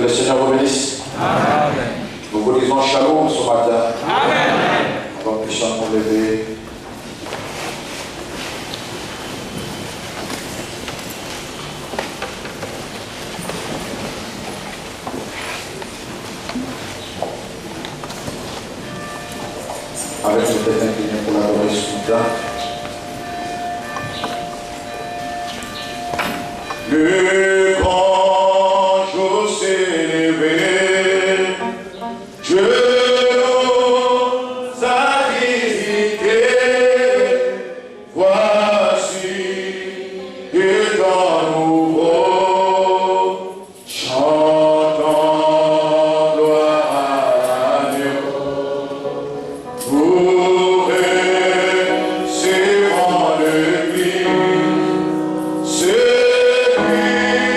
le Seigneur vous bénisse. Amen. Nous vous disons shalom ce matin. Amen. Avant que nous puissions nous lever. Avec nos têtes inclinées pour l'adorer ce matin. Le grand jour s'est levé, Dieu nous a visités. Voici le temps nouveau, chantons gloire à Dieu. Pour recevons le Christ, celui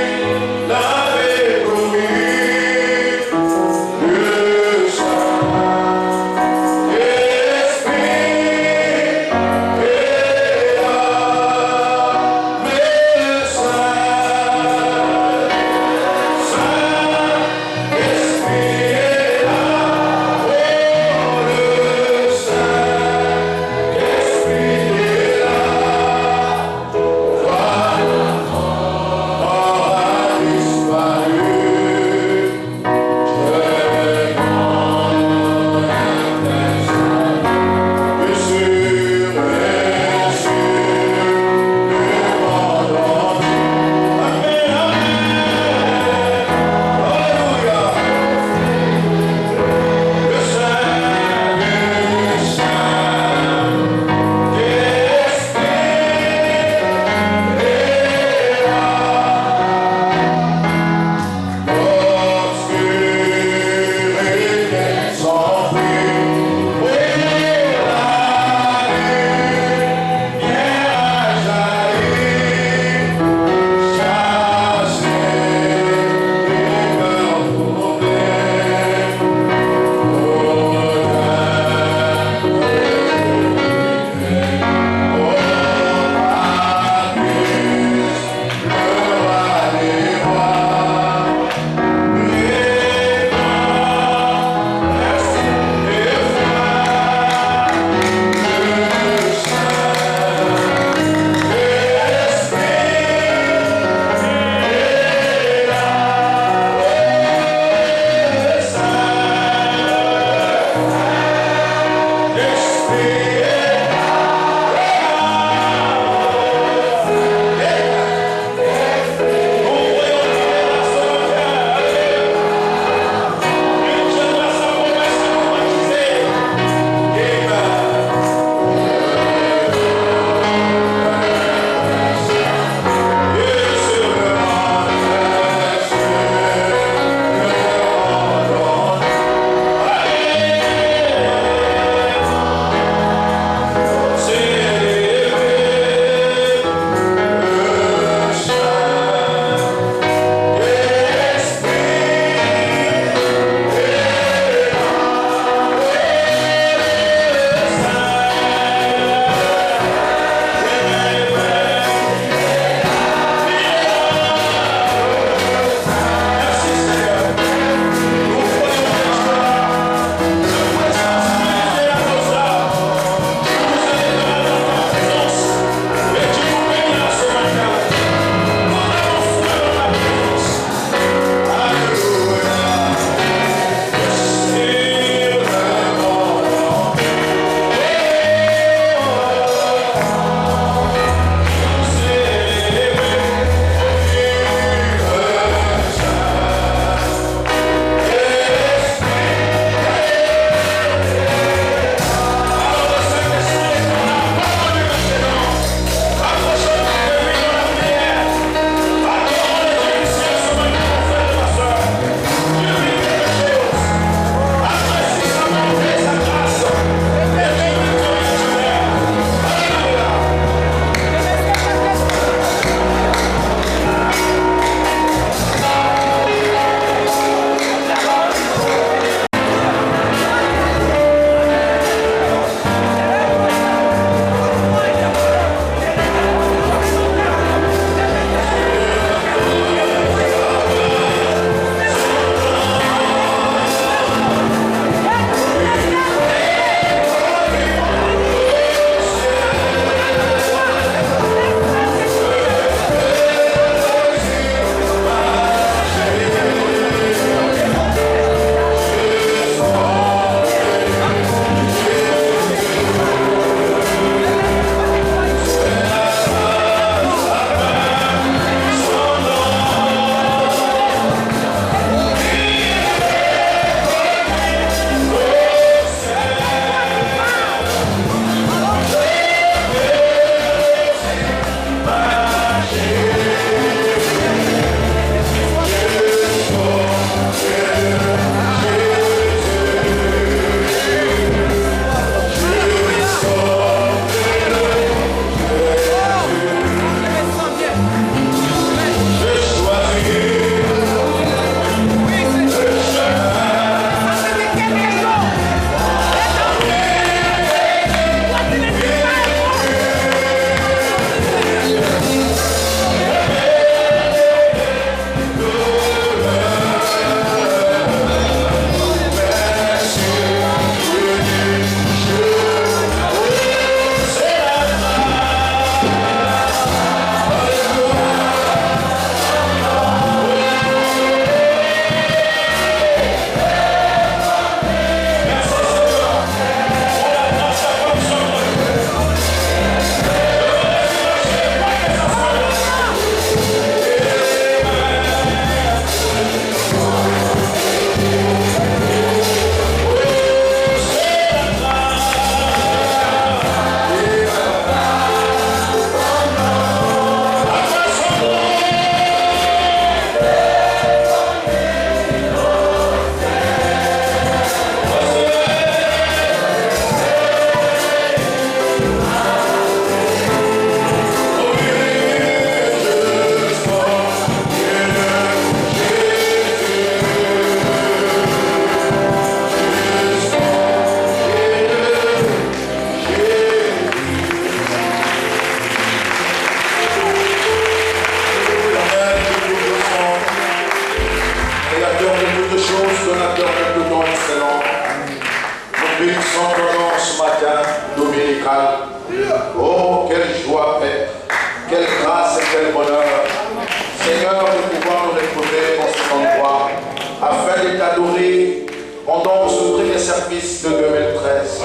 sacrifice de 2013.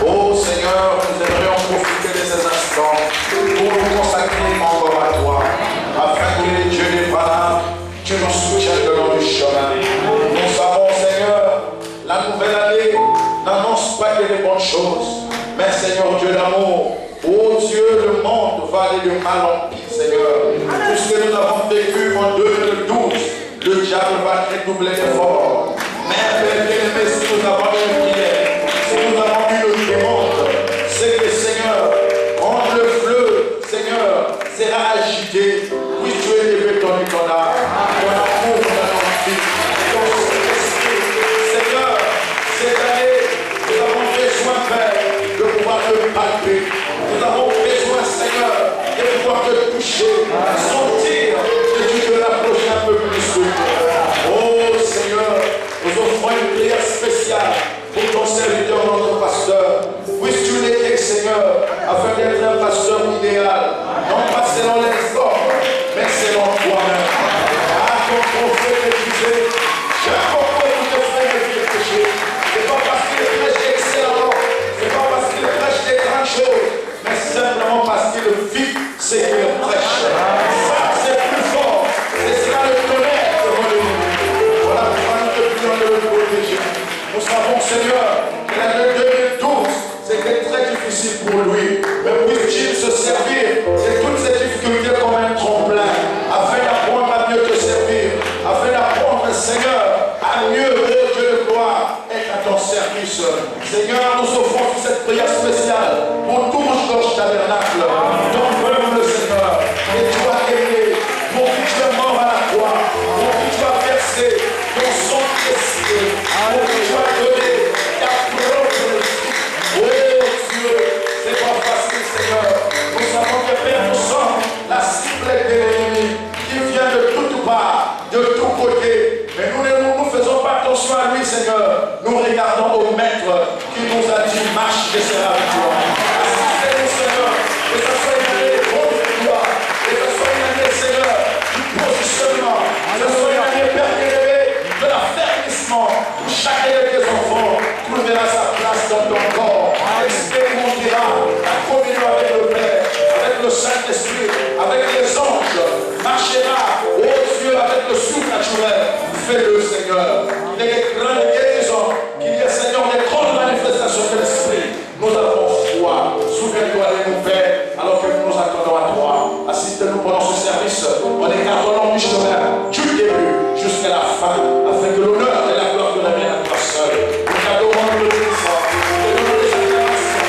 Oh Seigneur, nous aimerions profiter de ces instants pour nous consacrer encore à toi, afin que les dieux des Balaam, tu nous soutiennes le long du chemin. Nous savons, Seigneur, la nouvelle année n'annonce pas que des bonnes choses, mais Seigneur Dieu d'amour, oh Dieu, le monde va aller de mal en pire, Seigneur. Tout ce que nous avons vécu en 2012, le diable va redoubler d'efforts. Mais bien aimé, si nous avons une prière, si nous avons une demande, c'est que Seigneur, quand le fleuve, Seigneur, sera agité, oui, tu es élevé ton âme, ton amour, ton envie, ton Saint-Esprit. Seigneur, cette année, nous avons besoin, Père, de pouvoir te palper. Nous avons besoin, Seigneur, de pouvoir te toucher, sentir que tu te rapproches un peu plus. Oh Seigneur, nous offrons une prière spéciale pour ton serviteur, notre pasteur. Puisses-tu l'aider, Seigneur, afin d'être un pasteur idéal, non pas selon les hommes, mais selon toi-même. Ah, ton prophète disait, j'ai compris que te frères et filles péché. Ce n'est pas parce qu'il prêche excellent, ce n'est pas parce qu'il prêche des grandes choses, mais simplement parce qu'il vit ce qu'il prêche. Ça, c'est plus fort. C'est cela le tonnerre devant le monde. Voilà pourquoi nous te prions de le protéger. Nous savons, Seigneur, que l'année 2012, c'était très difficile pour lui. Mais puisse-t-il se servir de toutes ces difficultés comme un tremplin, afin d'apprendre à mieux te servir, afin d'apprendre, Seigneur, à mieux, oh Dieu de gloire, être à ton service. Seigneur, nous offrons cette prière spéciale pour tout Rouge-Gorge Tabernacle, ton peuple, Seigneur, que tu as aimé, pour qui tu es mort à la croix, pour qui tu as versé ton sang précieux, pour qui tu as donné ta propre vie. Oh Dieu, c'est pas facile, Seigneur. Nous savons que Père, nous sommes la cible de l'ennemi qui vient de toutes parts, de tous côtés. Mais nous ne nous faisons pas attention à lui, Seigneur. Nous regardons au Maître qui nous a dit marche et sera avec toi. Assistez-nous, Seigneur, que ce soit une année de grande victoire, que ce soit une année, Seigneur, du positionnement, que ce soit une année perpétuée de l'affermissement pour chacun de tes enfants trouvera sa place dans ton corps, expérimentera la communion avec le Père, avec le Saint-Esprit, avec les anges, marchera, oh Dieu, avec le surnaturel. Fais-le, Seigneur. Il y a des grandes guérisons, qu'il y ait, Seigneur, des grandes manifestations de l'Esprit. Nous avons foi. Souviens-toi de nous, Père, alors que nous nous attendons à toi. Assiste-nous pendant ce service. On écartons du chemin du début jusqu'à la fin, afin que l'honneur et la gloire de la mienne à toi seul. Nous t'adorons le Tout-Puissant. Nous te donnons des acclamations.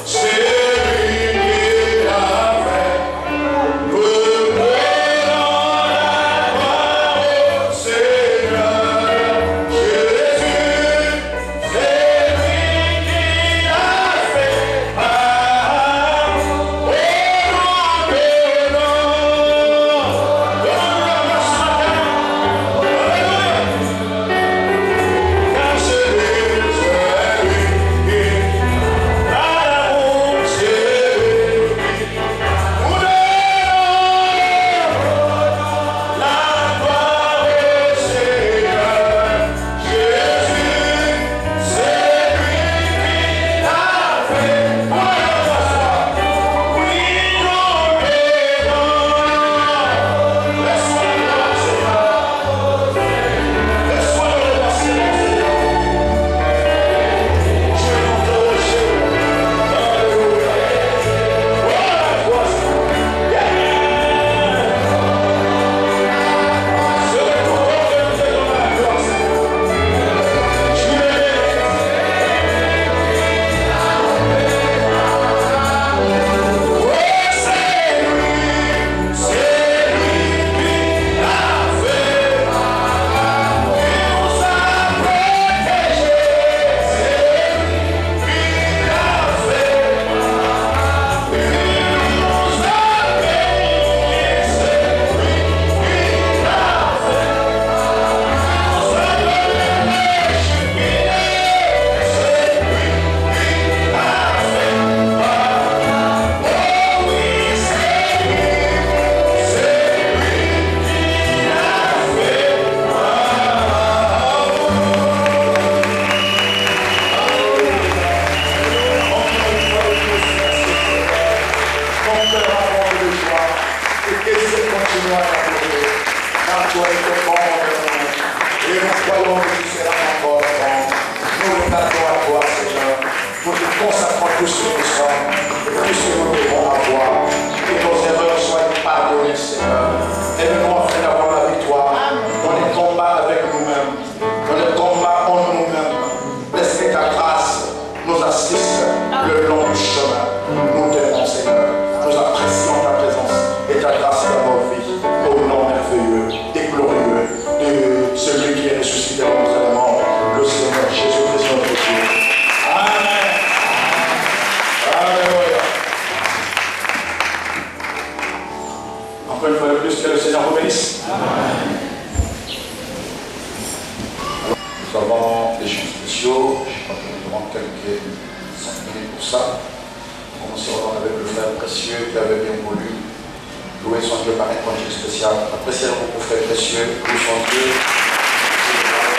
Celui qui l'a continuer à t'adorer. Car toi, tu es bon envers nous. Et nous croyons que tu seras encore bon. Nous regardons à toi, Seigneur. Nous te consacrons tout ce que nous sommes, et tout ce que nous devons avoir. Que nos erreurs soient pardonnées, Seigneur. Aide-nous afin d'avoir la victoire dans les combats avec nous-mêmes, dans les combats en nous-mêmes. Laisse que ta grâce nous assiste le long du chemin. Nous t'aimons, Seigneur. Nous apprécions ta présence et ta grâce dans nos vies. Au nom merveilleux et glorieux de celui qui est ressuscité dans notre mort, le Seigneur Jésus-Christ, notre Dieu. Amen. Alléluia. Encore une fois de plus, que le Seigneur vous bénisse. Amen. Nous avons des chants spéciaux. Je crois que nous demandons quelques 5 minutes pour ça. Nous commencerons avec le frère précieux qui avait bien voulu louer son Dieu par un congé spécial. Appréciez beaucoup, frère précieux, louer son Dieu. Amen.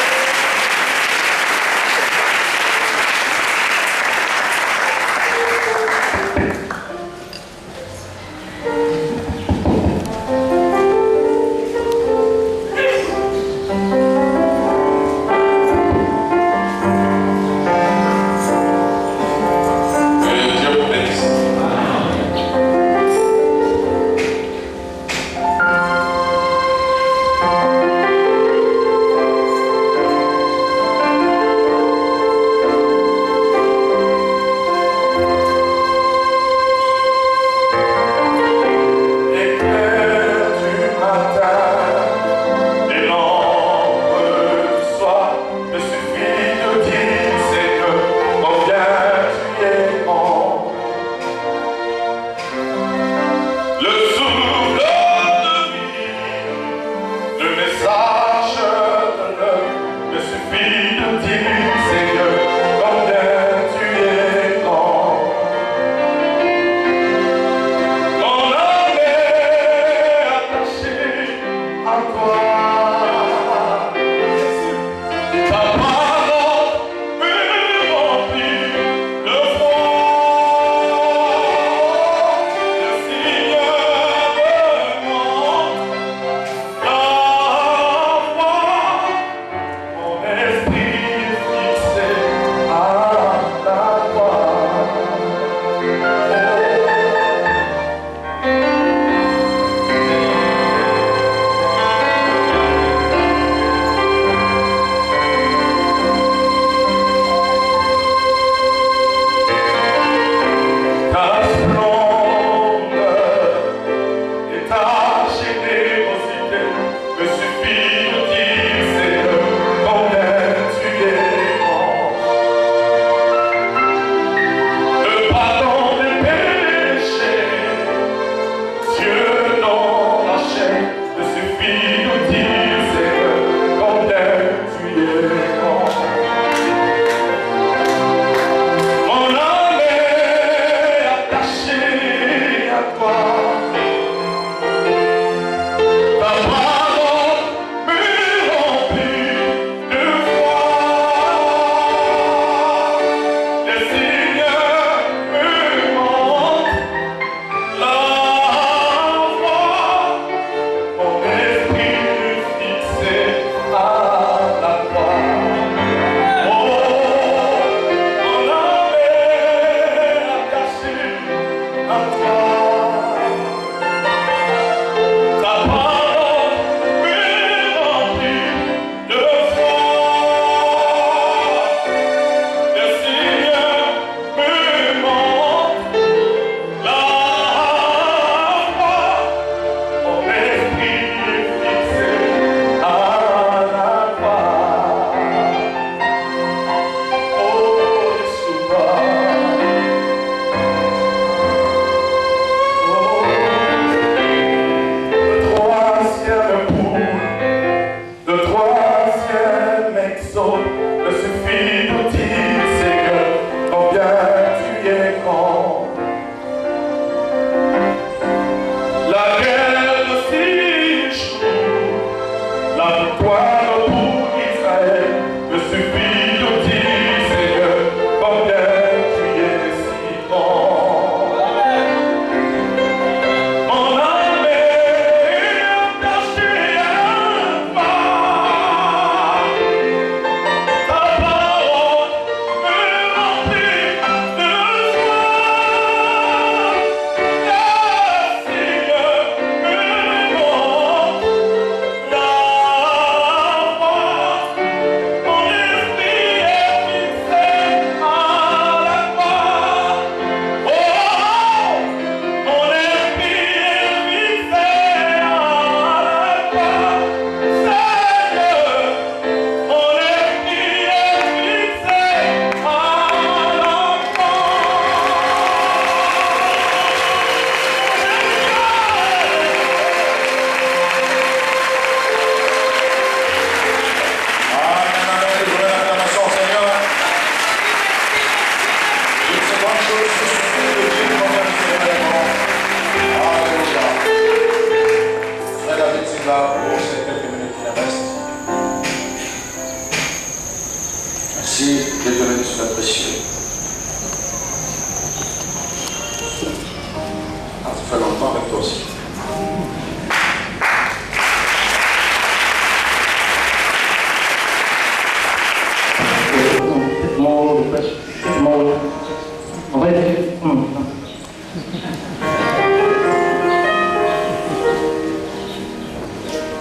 aussi.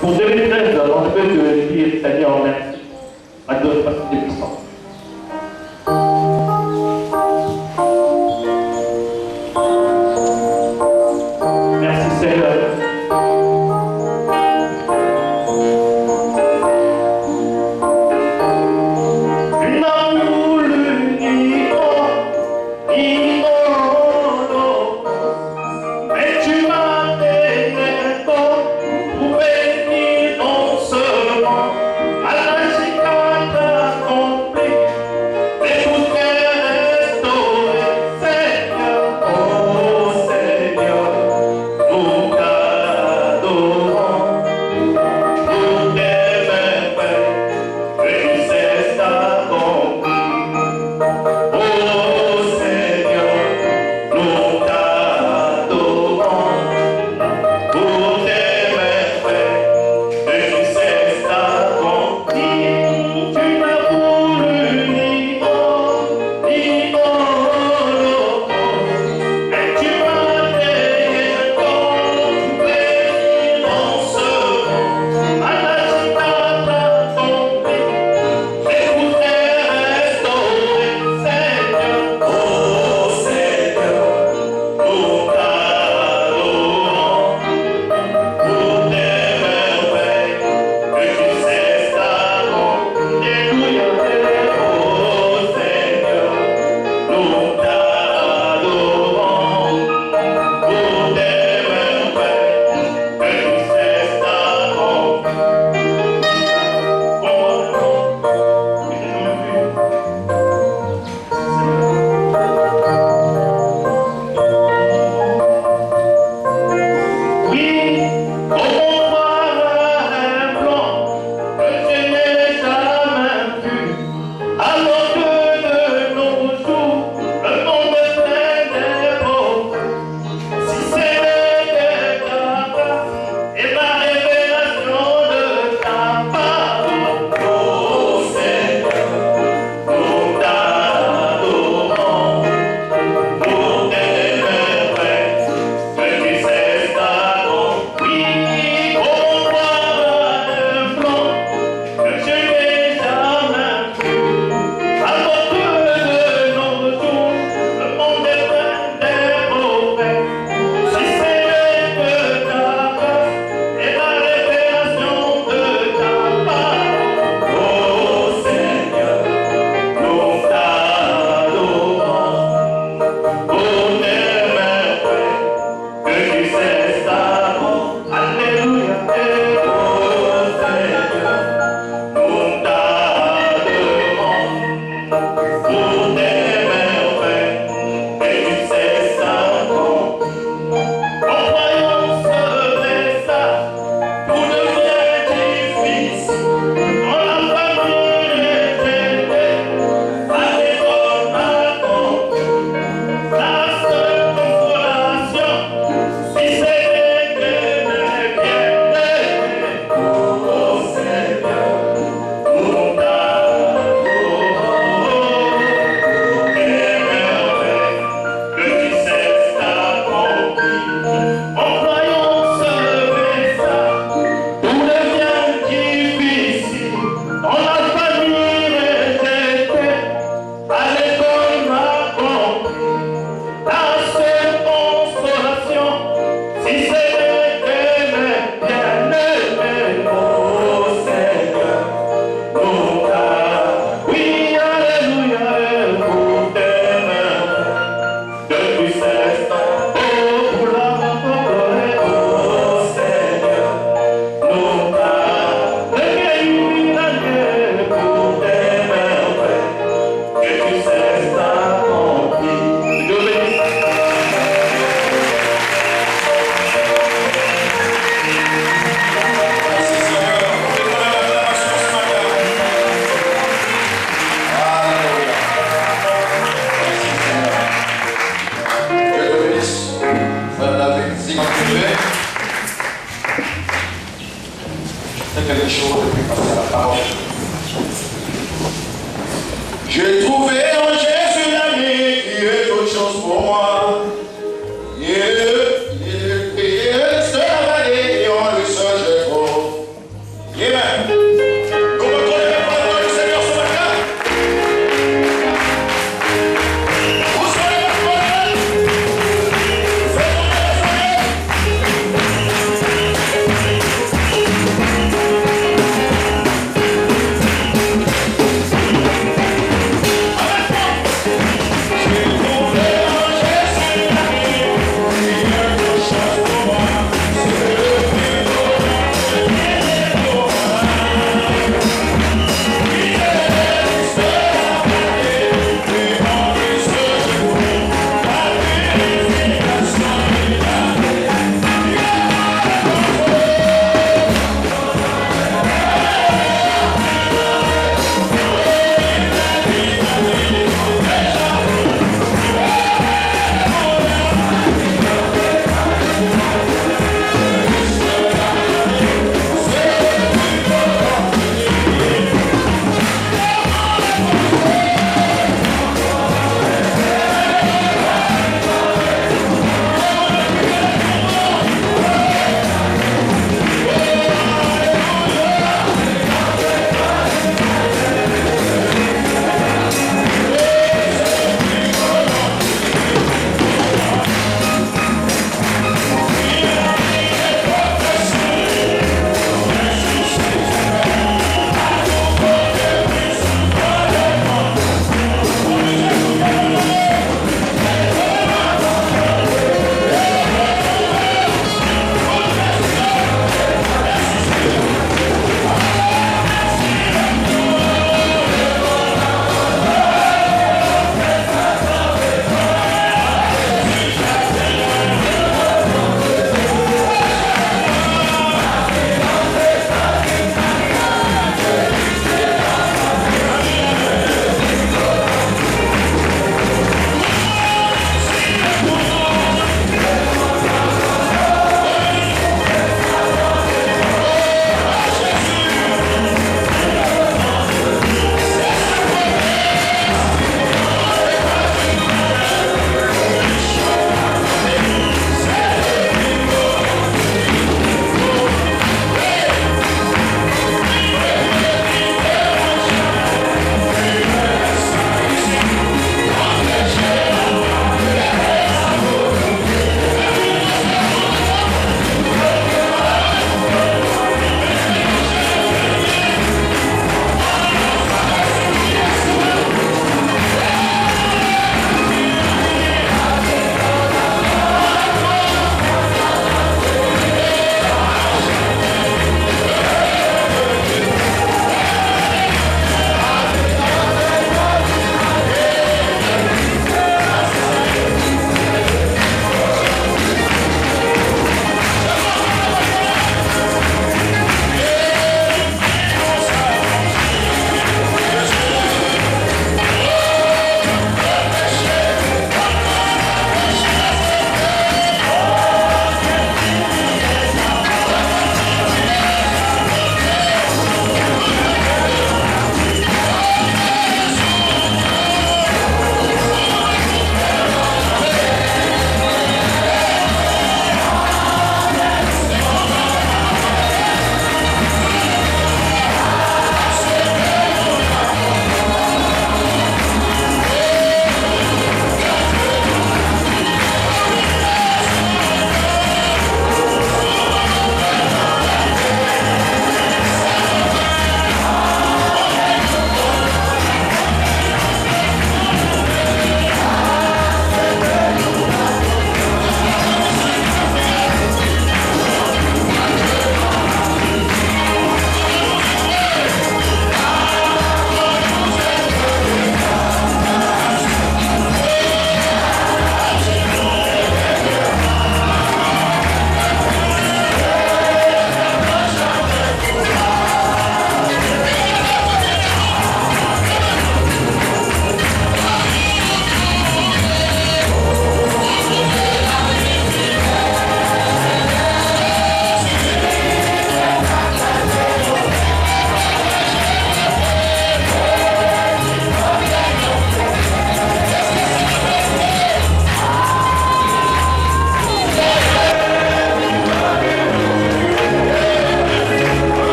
Pour 2013, on peut te dire Seigneur merci à d'autres parties de puissance. Merci Seigneur. Allah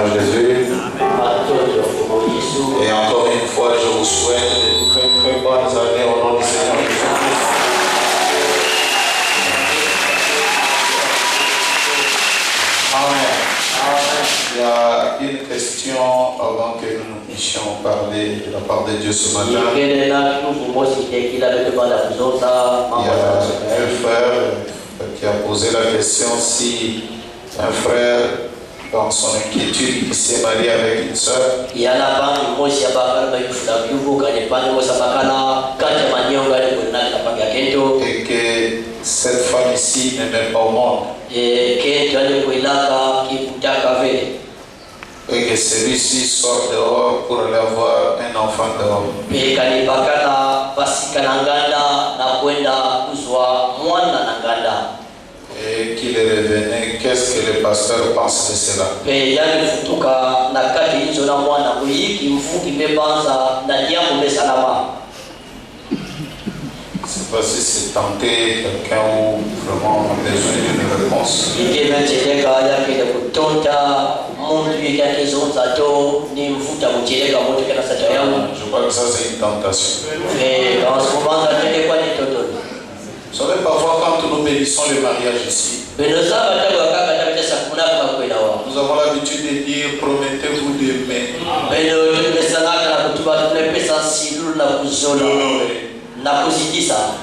Seigneur Jésus. Et encore une fois, je vous souhaite de très très bonnes années au nom du Seigneur Jésus-Christ. Amen. Il y a une question avant que nous puissions parler de la part de Dieu ce matin. Il y a un frère qui a posé la question si un frère, dans son inquiétude, il s'est marié avec une sœur. Et que cette femme ici ne met pas au monde. Et que celui-ci sort dehors pour aller avoir un enfant dehors. Et qu'il revenait, qu'est-ce que le pasteur pense de cela? Je ne sais pas si c'est tenter quelqu'un ou vraiment on a besoin d'une réponse. Je crois que ça c'est une tentation. Vous savez, parfois quand nous bénissons le mariage ici, nous avons l'habitude de dire promettez-vous d'aimer,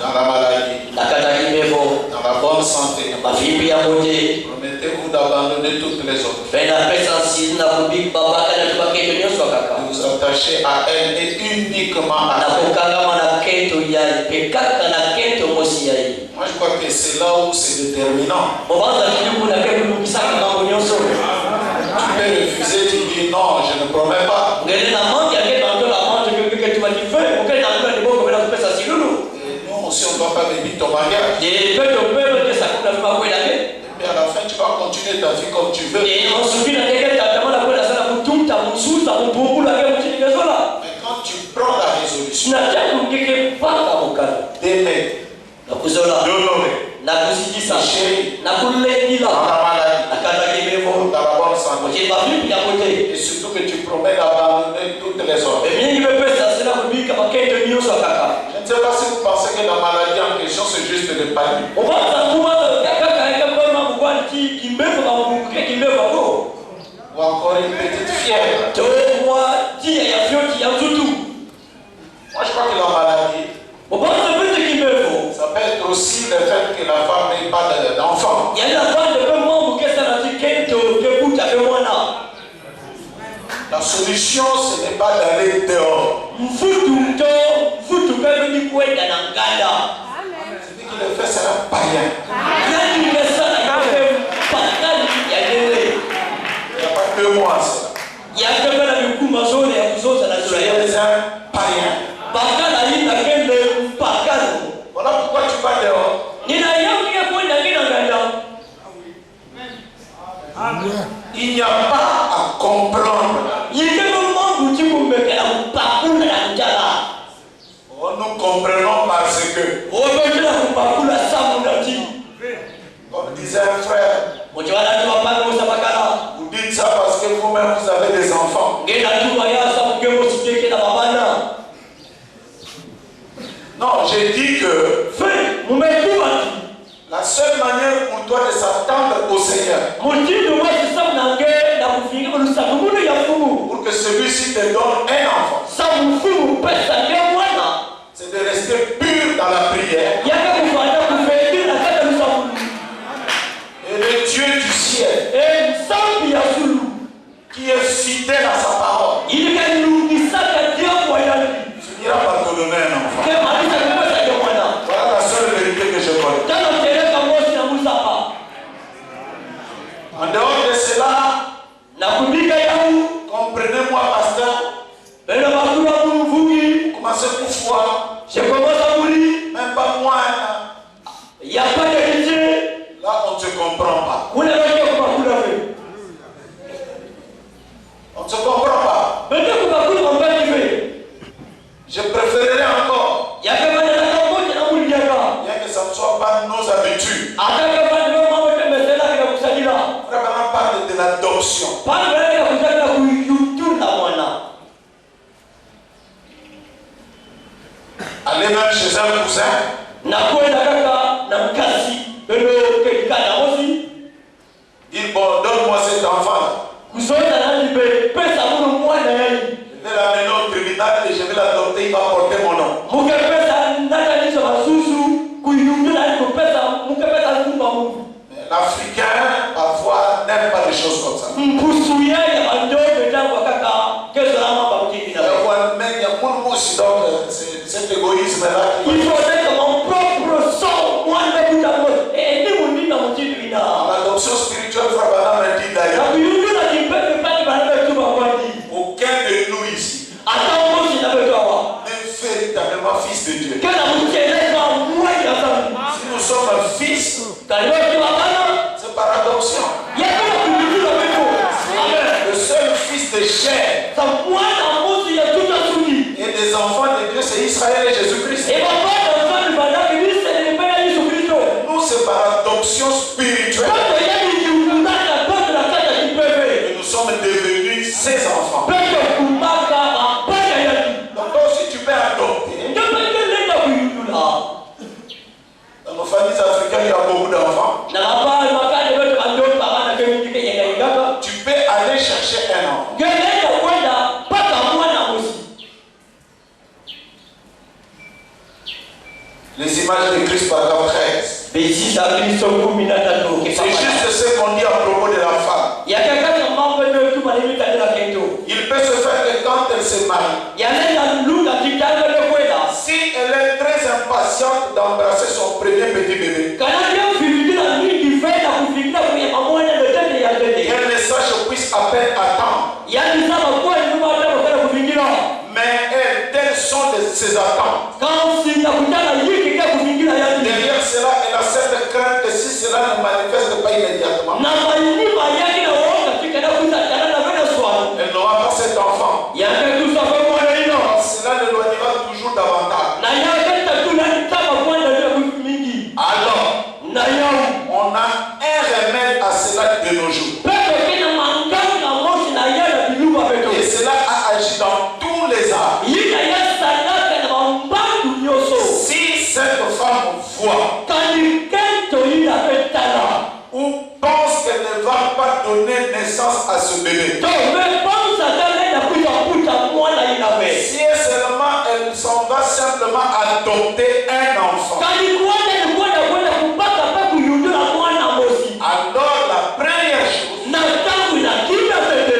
dans la maladie, dans la bonne santé, promettez-vous d'abandonner toutes les autres, de vous attacher à elle et uniquement à elle. Moi je crois que c'est là où c'est déterminant. Tu peux refuser, tu dis non, je ne promets pas. Nous aussi on ne doit pas bénir ton mariage. Et à la fin tu vas continuer ta vie comme tu veux. Mais quand tu prends la résolution d'aimer, d'honorer, chérir, dans la maladie, dans la bonne santé, et surtout que tu promets d'abandonner toutes les autres. Je ne sais pas si vous pensez que la maladie en question c'est juste le panier. Ou encore une petite fièvre. Moi je crois que la maladie, ça peut être aussi le fait que la femme n'ait pas d'enfant. La solution ce n'est pas d'aller dehors. Celui qui le fait c'est un païen. Il n'y a pas 2 mois ça. Soyez un païen. Voilà pourquoi tu vas dehors. Il n'y a pas à comprendre. Oh, nous comprenons parce que, comme disait un frère, vous dites ça parce que vous-même vous avez des enfants. Non, j'ai dit que la seule manière pour toi de s'attendre au Seigneur, pour que celui-ci te donne un enfant, c'est de rester pur dans la prière. Et le Dieu du ciel, qui est fidèle à sa parole, finira par te donner un enfant. Voilà la seule vérité que je connais. En dehors de cela, comprenez-moi, pasteur, commencez pour voir. Même pas moi. Là, on ne se comprend pas. On ne se comprend pas. Je préférerais encore, bien que ça ne soit pas nos habitudes, on parle de l'adoption. cousin. Dis bon, donne-moi cet enfant. Je vais l'amener au tribunal et je vais l'adopter, il va porter mon nom. L'Africain, parfois, n'aime pas des choses comme ça. Il y a beaucoup aussi, donc cet égoïsme-là. Il faut que mon propre sang, moi, l'adoption spirituelle, Frabana me dit d'ailleurs. Aucun de nous ici n'est véritablement fils de Dieu. Si nous sommes un fils, c'est par adoption. Le seul fils de chair et des enfants de Dieu, c'est Israël et Jésus-Christ. Nous, c'est par adoption spirituelle que nous sommes devenus ses enfants. Donc si tu peux adopter, dans nos familles africaines, il y a beaucoup d'enfants. Tu peux aller chercher un enfant. Les images de Christ, paragraphe 13. C'est juste ce qu'on dit à propos de la femme. Il peut se faire que quand elle se marie, si elle est très impatiente d'embrasser son premier petit bébé, qu'elle ne sache puisse à peine attendre. Mais elle, telles sont ses attentes. Derrière cela, elle a cette crainte que si cela ne manifeste pas immédiatement, elle n'aura pas cet enfant. Cela l'éloignera toujours davantage. Alors, on a un remède à cela de nos jours. Et cela a agi dans tous les arts. Si cette femme voit ou pense qu'elle ne va pas donner naissance à ce bébé, si seulement elle s'en va simplement adopter un enfant, alors la première chose,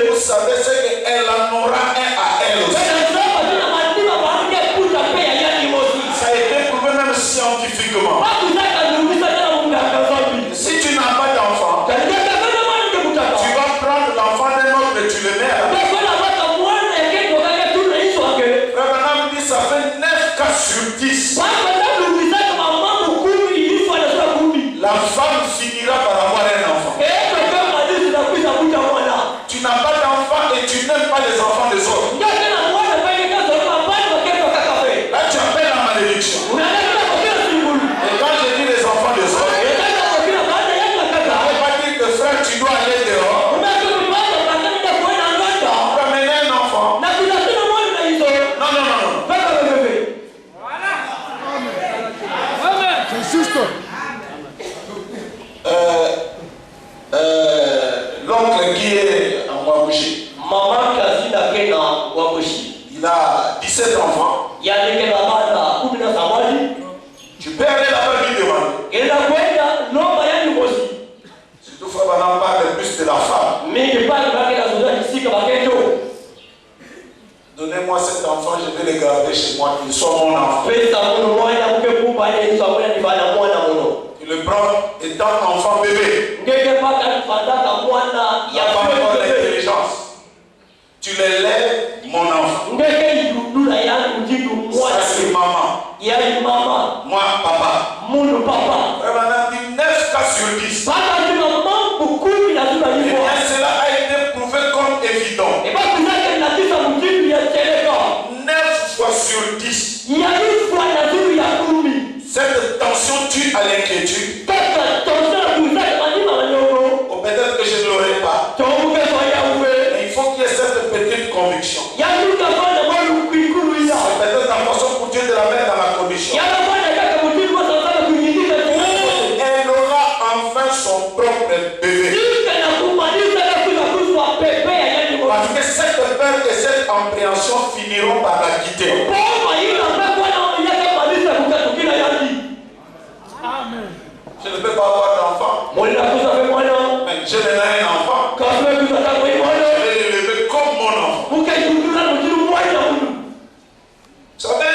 vous savez, c'est qu'elle en aura un à elle aussi. Ça a été prouvé même scientifiquement. Si tu n'as pas d'enfant, tu vas prendre l'enfant d'un autre et tu le mets à la maison. Frère Branham dit ça fait 9 cas sur 10. La femme finira par avoir un enfant. Tu n'as pas d'enfant et tu n'aimes pas les enfants des autres. Là, tu appelles la malédiction. Et quand je dis les enfants des autres, on ne peut pas dire que frère, tu dois aller dehors. Tu vas mener un enfant. Non. C'est juste. L'oncle qui est en Wabouchi, il a 17 enfants. Tu peux aller là-bas lui demander. Surtout, Frère Branham parle plus de la femme. Donnez-moi cet enfant, je vais le garder chez moi, qu'il soit mon enfant. Tu le prends étant enfant bébé. Il n'y a pas encore l'intelligence. Tu l'élèves, mon enfant. Ça c'est maman. Moi, papa. Frère Branham dit 9 cas sur 10. Et bien cela a été prouvé comme évident. 9 fois sur 10. Cette tension tue à l'inquiétude. Ou peut-être que je ne l'aurai pas. Mais il faut qu'il y ait cette petite conviction. C'est peut-être la façon pour Dieu de la mettre dans la condition. propre bébé. Parce que cette peur et cette appréhension finiront par la quitter. Je ne peux pas avoir d'enfant. Mais je n'ai un enfant. Je vais l'élever comme mon enfant. Vous savez,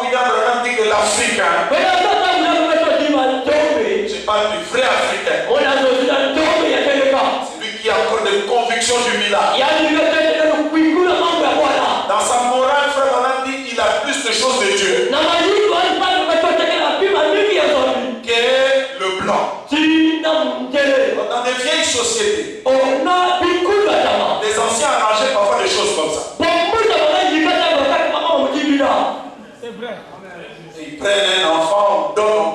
William Branham dit que l'Afrique, je parle du vrai Africain. C'est lui qui a encore des convictions du village. Dans sa morale, frère Branham dit qu'il a plus de choses de Dieu que le blanc. Dans des vieilles sociétés, les anciens arrangeaient parfois des choses comme ça. C'est vrai. Ils prennent un enfant, on donne, on